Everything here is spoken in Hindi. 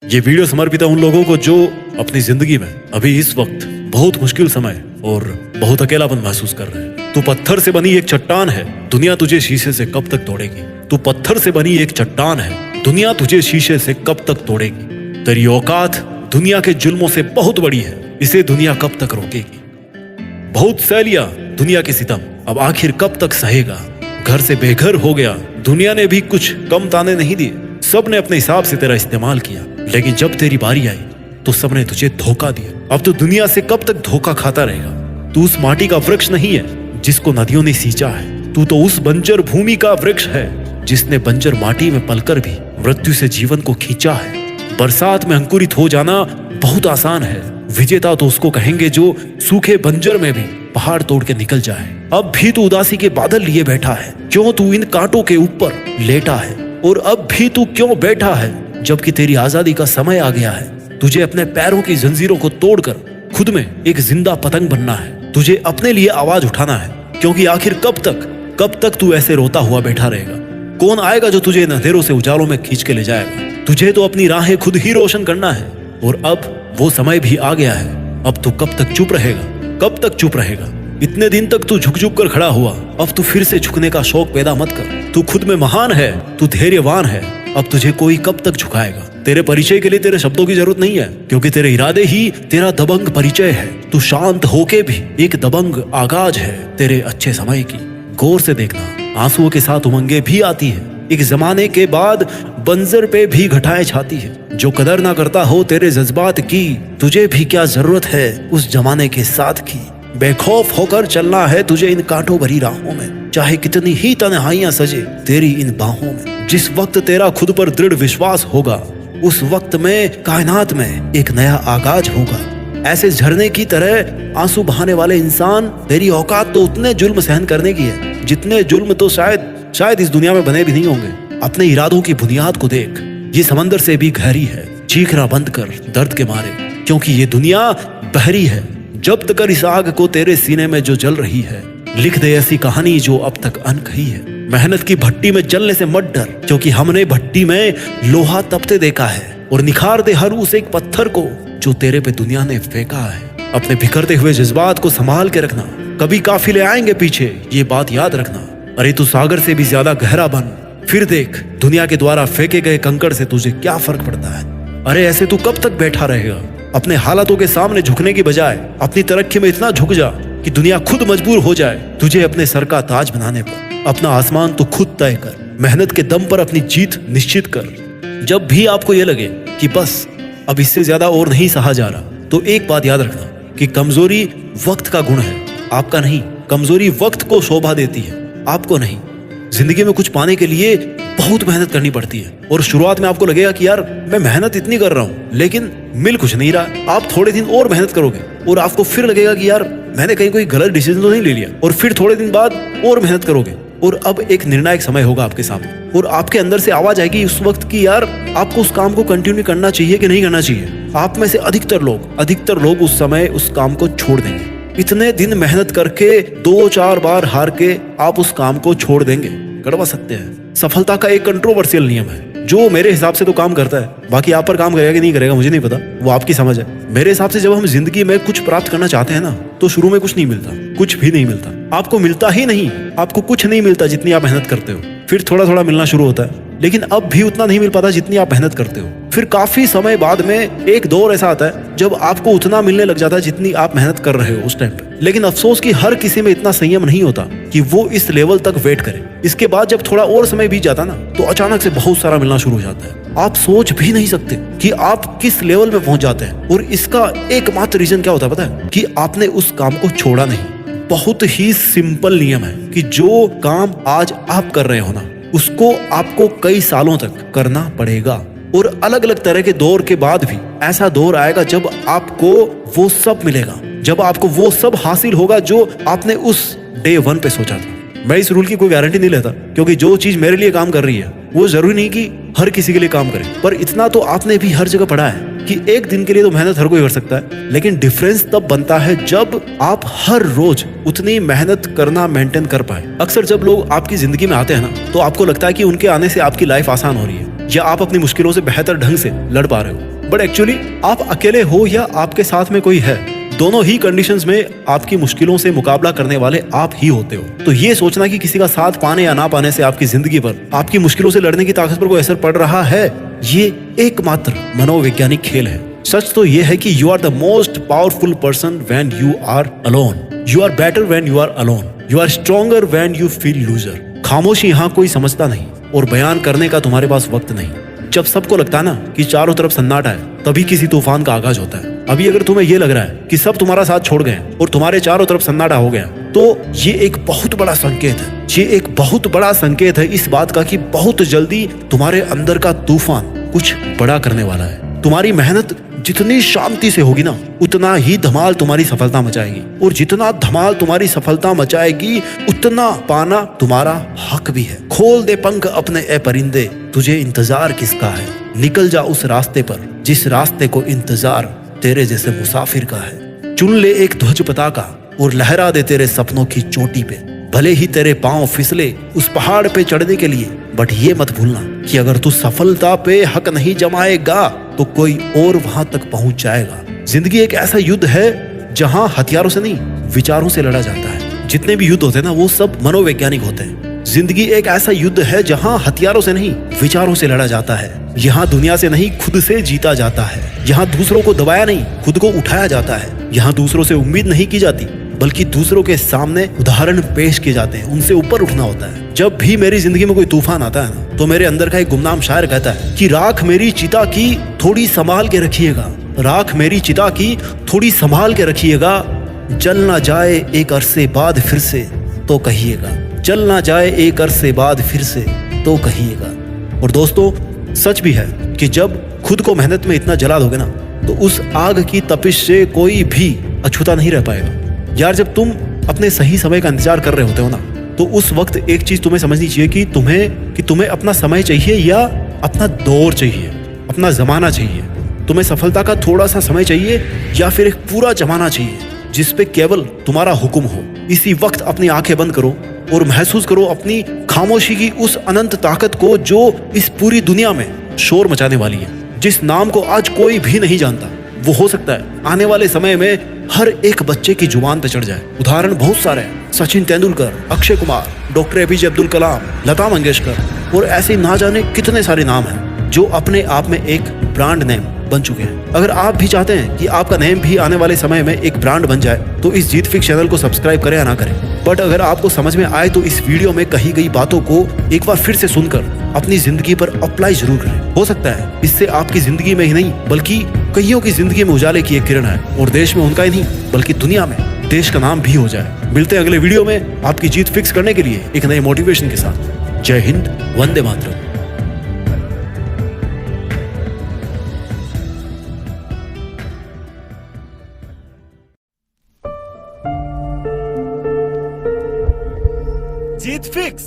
ये वीडियो समर्पित है उन लोगों को जो अपनी जिंदगी में अभी इस वक्त बहुत मुश्किल समय और बहुत अकेलापन महसूस कर रहे हैं। तू पत्थर से बनी एक चट्टान है, दुनिया तुझे शीशे से कब तक तोड़ेगी। तू पत्थर से बनी एक चट्टान है, दुनिया तुझे शीशे से कब तक तोड़ेगी। तेरी औकात दुनिया के जुल्मों से बहुत बड़ी है, इसे दुनिया कब तक रोकेगी। बहुत सह लिया दुनिया के सितम, अब आखिर कब तक सहेगा। घर से बेघर हो गया, दुनिया ने भी कुछ कम ताने नहीं दिए। सबने अपने हिसाब से तेरा इस्तेमाल किया, लेकिन जब तेरी बारी आई तो सबने तुझे धोखा दिया। अब तो दुनिया से कब तक धोखा खाता रहेगा। तू उस माटी का वृक्ष नहीं है जिसको नदियों ने सींचा है। तू तो उस बंजर भूमि का वृक्ष है जिसने बंजर माटी में पलकर भी मृत्यु से जीवन को खींचा है। बरसात में अंकुरित हो जाना बहुत आसान है, विजेता तो उसको कहेंगे जो सूखे बंजर में भी पहाड़ तोड़ के निकल जाए। अब भी तू उदासी के बादल लिए बैठा है, क्यों तू इन कांटों के ऊपर लेटा है। और अब भी तू क्यों बैठा है जबकि तेरी आजादी का समय आ गया है। तुझे अपने पैरों की जंजीरों को तोड़कर खुद में एक जिंदा पतंग बनना है। तुझे अपने लिए आवाज उठाना है, क्योंकि आखिर कब तक तू ऐसे रोता हुआ बैठा रहेगा। कौन आएगा जो तुझे इन अंधेरों से उजालों में खींच के ले जाएगा। तुझे तो अपनी राहें खुद ही रोशन करना है, और अब वो समय भी आ गया है। अब तू कब तक चुप रहेगा, कब तक चुप रहेगा। इतने दिन तक तू झुक झुक कर खड़ा हुआ, अब तू फिर से झुकने का शौक पैदा मत कर। तू खुद में महान है, तू धैर्यवान है, अब तुझे कोई कब तक झुकाएगा। तेरे परिचय के लिए तेरे शब्दों की जरूरत नहीं है, क्योंकि तेरे इरादे ही तेरा दबंग परिचय है। तू शांत होके भी एक दबंग आगाज है तेरे अच्छे समय की। गौर से देखना, आंसुओं के साथ उमंगे भी आती है। एक जमाने के बाद बंजर पे भी घटाएं छाती है। जो कदर ना करता हो तेरे जज्बात की, तुझे भी क्या जरूरत है उस जमाने के साथ की। बेखौफ होकर चलना है तुझे इन कांटों भरी राहों में, चाहे कितनी ही तन्हाइयां सजे तेरी इन बाहों में। जिस वक्त तेरा खुद पर दृढ़ विश्वास होगा, उस वक्त में कायनात में एक नया आगाज होगा। ऐसे झरने की तरह आंसू बहाने वाले इंसान, तेरी औकात तो उतने जुल्म सहन करने की है जितने जुल्म तो शायद इस दुनिया में बने भी नहीं होंगे। अपने इरादों की बुनियाद को देख, ये समंदर से भी गहरी है। चीखना बंद कर दर्द के मारे, क्योंकि ये दुनिया बहरी है। जब्त कर इस आग को तेरे सीने में जो जल रही है, लिख दे ऐसी कहानी जो अब तक अनकही है। मेहनत की भट्टी में जलने से मत डर, क्योंकि हमने भट्टी में लोहा तपते देखा है। और निखार दे हर उस एक पत्थर को जो तेरे पे दुनिया ने फेंका है। अपने बिखरते हुए जज्बात को संभाल के रखना, कभी काफिले आएंगे पीछे, ये बात याद रखना। अरे तू सागर से भी ज्यादा गहरा बन, फिर देख दुनिया के द्वारा फेंके गए कंकड़ से तुझे क्या फर्क पड़ता है। अरे ऐसे तू कब तक बैठा रहेगा। अपने हालातों के सामने झुकने की बजाय अपनी तरक्की में इतना झुक जा कि दुनिया खुद मजबूर हो जाए तुझे अपने सर का ताज बनाने पर। अपना आसमान तू खुद तय कर, मेहनत के दम पर अपनी जीत निश्चित कर। जब भी आपको यह लगे कि बस अब इससे ज्यादा और नहीं सहा जा रहा, तो एक बात याद रखना कि कमजोरी वक्त का गुण है, आपका नहीं। कमजोरी वक्त को शोभा देती है, आपको नहीं। जिंदगी में कुछ पाने के लिए बहुत मेहनत करनी पड़ती है, और शुरुआत में आपको लगेगा कि यार मैं मेहनत इतनी कर रहा हूँ लेकिन मिल कुछ नहीं रहा। आप थोड़े दिन और मेहनत करोगे और आपको फिर लगेगा कि यार मैंने कहीं कोई गलत डिसीजन तो नहीं ले लिया। और फिर थोड़े दिन बाद और मेहनत करोगे, और अब एक निर्णायक समय होगा आपके सामने, और आपके अंदर से आवाज आएगी उस वक्त की यार आपको उस काम को कंटिन्यू करना चाहिए कि नहीं करना चाहिए। आप में से अधिकतर लोग उस समय उस काम को छोड़ देंगे। इतने दिन मेहनत करके 2-4 बार हार के आप उस काम को छोड़ देंगे। कड़वा सत्य है। सफलता का एक कंट्रोवर्शियल नियम है जो मेरे हिसाब से तो काम करता है, बाकी आप पर काम करेगा कि नहीं करेगा मुझे नहीं पता, वो आपकी समझ है। मेरे हिसाब से जब हम जिंदगी में कुछ प्राप्त करना चाहते हैं ना, तो शुरू में कुछ नहीं मिलता, कुछ भी नहीं मिलता। आपको मिलता ही नहीं, आपको कुछ नहीं मिलता जितनी आप मेहनत करते हो। फिर थोड़ा थोड़ा मिलना शुरू होता है, लेकिन अब भी उतना नहीं मिल पाता जितनी आप मेहनत करते हो। फिर काफी समय बाद में एक दौर ऐसा आता है जब आपको उतना मिलने लग जाता है जितनी आप मेहनत कर रहे हो उस टाइम पे। लेकिन अफसोस कि हर किसी में इतना संयम नहीं होता कि वो इस लेवल तक वेट करे। इसके बाद जब थोड़ा और समय बीत जाता ना, तो अचानक से बहुत सारा मिलना शुरू हो जाता है। आप सोच भी नहीं सकते कि आप किस लेवल में पहुंच जाते हैं। और इसका एकमात्र रीजन क्या होता है पता है? कि आपने उस काम को छोड़ा नहीं। बहुत ही सिंपल नियम है कि जो काम आज आप कर रहे हो ना, उसको आपको कई सालों तक करना पड़ेगा। और अलग अलग तरह के दौर के बाद भी ऐसा दौर आएगा जब आपको वो सब मिलेगा, जब आपको वो सब हासिल होगा जो आपने उस डे 1 पे सोचा था। मैं इस रूल की कोई गारंटी नहीं लेता, क्योंकि जो चीज मेरे लिए काम कर रही है वो जरूरी नहीं कि हर किसी के लिए काम करे। पर इतना तो आपने भी हर जगह पढ़ा है कि एक दिन के लिए तो मेहनत हर कोई कर सकता है, लेकिन डिफरेंस तब बनता है जब आप हर रोज उतनी मेहनत करना मेंटेन कर पाए। अक्सर जब लोग आपकी जिंदगी में आते हैं ना, तो आपको लगता है कि उनके आने से आपकी लाइफ आसान हो रही है, या आप अपनी मुश्किलों से बेहतर ढंग से लड़ पा रहे हो। बट एक्चुअली आप अकेले हो या आपके साथ में कोई है, दोनों ही कंडीशंस में आपकी मुश्किलों से मुकाबला करने वाले आप ही होते हो। तो ये सोचना कि किसी का साथ पाने या ना पाने से आपकी जिंदगी पर, आपकी मुश्किलों से लड़ने की ताकत पर कोई असर पड़ रहा है, ये एकमात्र मनोवैज्ञानिक खेल है। सच तो ये है कि you are the most powerful person when you are alone, you are better when you are alone, you are stronger when you feel loser. खामोशी यहाँ कोई समझता नहीं और बयान करने का तुम्हारे पास वक्त नहीं। जब सबको लगता है ना कि चारों तरफ सन्नाटा है, तभी किसी तूफान का आगाज होता है। अभी अगर तुम्हें ये लग रहा है कि सब तुम्हारा साथ छोड़ गए और तुम्हारे चारों तरफ सन्नाटा हो गया, तो ये एक बहुत बड़ा संकेत है। ये एक बहुत बड़ा संकेत है इस बात का कि बहुत जल्दी तुम्हारे अंदर का तूफान कुछ बड़ा करने वाला है। तुम्हारी मेहनत जितनी शांति से होगी ना, उतना ही धमाल तुम्हारी सफलता मचाएगी, और जितना धमाल तुम्हारी सफलता मचाएगी, उतना पाना तुम्हारा हक भी है। खोल दे पंख अपने ए परिंदे, तुझे इंतजार किसका है। निकल जा उस रास्ते पर जिस रास्ते को इंतजार तेरे जैसे मुसाफिर का है। चुन ले एक ध्वज पताका और लहरा दे तेरे सपनों की चोटी पे। भले ही तेरे पांव फिसले उस पहाड़ पे चढ़ने के लिए, बट ये मत भूलना कि अगर तू सफलता पे हक नहीं जमाएगा तो कोई और वहां तक पहुंच जाएगा। जिंदगी एक ऐसा युद्ध है जहां हथियारों से नहीं, विचारों से लड़ा जाता है। जितने भी युद्ध होते हैं ना, वो सब मनोवैज्ञानिक होते हैं। जिंदगी एक ऐसा युद्ध है जहां हथियारों से नहीं, विचारों से लड़ा जाता है। यहाँ दुनिया से नहीं, खुद से जीता जाता है। यहाँ दूसरों को दबाया नहीं, खुद को उठाया जाता है। यहाँ दूसरों से उम्मीद नहीं की जाती, बल्कि दूसरों के सामने उदाहरण पेश किए जाते हैं। उनसे ऊपर उठना होता है। जब भी मेरी जिंदगी में कोई तूफान आता है ना, तो मेरे अंदर का एक गुमनाम शायर कहता है कि राख मेरी चिता की थोड़ी संभाल के रखिएगा, राख मेरी चिता की थोड़ी संभाल के रखिएगा। जल ना जाए एक अरसे बाद फिर से तो कहिएगा, जल ना जाए एक अरसे बाद फिर से तो कहिएगा। और दोस्तों, सच भी है कि जब खुद को मेहनत में इतना जला दोगे ना, तो उस आग की तपिश से कोई भी अछूता नहीं रह पाएगा। यार, जब तुम अपने सही समय का इंतजार कर रहे होते हो ना, तो उस वक्त एक चीज तुम्हें समझनी चाहिए कि तुम्हें अपना समय चाहिए या अपना दौर चाहिए, अपना जमाना चाहिए। तुम्हें सफलता का थोड़ा सा समय चाहिए या फिर एक पूरा जमाना चाहिए जिस पे केवल तुम्हारा हुक्म हो। इसी वक्त अपनी आंखें बंद करो और महसूस करो अपनी खामोशी की उस अनंत ताकत को जो इस पूरी दुनिया में शोर मचाने वाली है, जिस नाम को आज कोई भी नहीं जानता। वो हो सकता है आने वाले समय में हर एक बच्चे की जुबान पे चढ़ जाए। उदाहरण बहुत सारे हैं, सचिन तेंदुलकर, अक्षय कुमार, डॉक्टर एपीजे अब्दुल कलाम, लता मंगेशकर, और ऐसे ना जाने कितने सारे नाम हैं जो अपने आप में एक ब्रांड नेम बन चुके हैं। अगर आप भी चाहते हैं कि आपका नेम भी आने वाले समय में एक ब्रांड बन जाए, तो इस जीत फिक्स चैनल को सब्सक्राइब करें या ना करें। बट अगर आपको समझ में आए तो इस वीडियो में कही गई बातों को एक बार फिर से सुनकर अपनी जिंदगी पर अप्लाई जरूर करें। हो सकता है इससे आपकी जिंदगी में ही नहीं, बल्कि कईयों की जिंदगी में उजाले की एक किरण है, और देश में उनका ही नहीं बल्कि दुनिया में देश का नाम भी हो जाए। मिलते हैं अगले वीडियो में आपकी जीत फिक्स करने के लिए एक नए मोटिवेशन के साथ। जय हिंद, वंदे मातरम। जीत फिक्स।